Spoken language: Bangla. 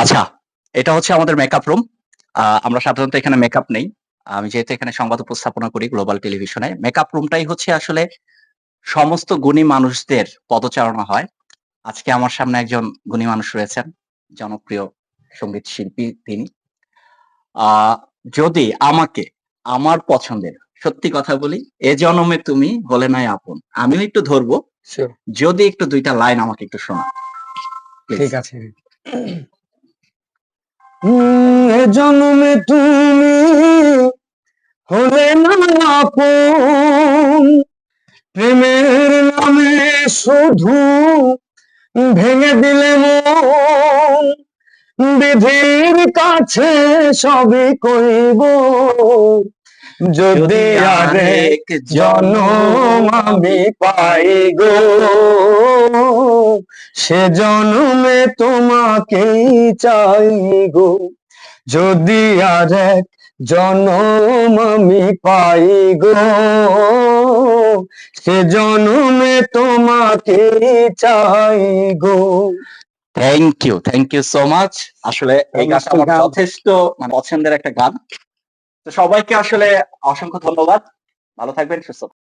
আচ্ছা, এটা হচ্ছে আমাদের মেকআপ রুম। আমরা সাধারণত এখানে মেকআপ নেই। আমি যেহেতু এখানে সংবাদ উপস্থাপনা করি গ্লোবাল টেলিভিশনে। মেকআপ রুমটাই হচ্ছে আসলে সমস্ত গুণী মানুষদের পদচারণা হয়। আজকে আমার সামনে একজন গুণী মানুষ রয়েছেন। জনপ্রিয় সঙ্গীত শিল্পী তিনি। আ যদি আমাকে আমার পছন্দের সত্যি কথা বলি, "এ জনমে তুমি হলে নাই আপন।" আমিও একটু ধরবো। শিওর। যদি একটু ২ টা লাইন আমাকে একটু শোনান। প্লিজ। ঠিক আছে। এ জন্মে তুমি হলে না আপন, প্রেমের নামে শুধু ভেঙে দিলে মন, বিধির কাছে সবই কইব, যদি আরেক জনম আমি পাই গো, সে জনমে তোমাকেই চাই গো, যদি আরেক জনম আমি পাই গো, সে জনমে তোমাকে চাই গো। Thank you so much. আসলে এই গানটা আমার যথেষ্ট পছন্দের একটা গান। তো সবাইকে আসলে অসংখ্য ধন্যবাদ। ভালো থাকবেন, সুস্থ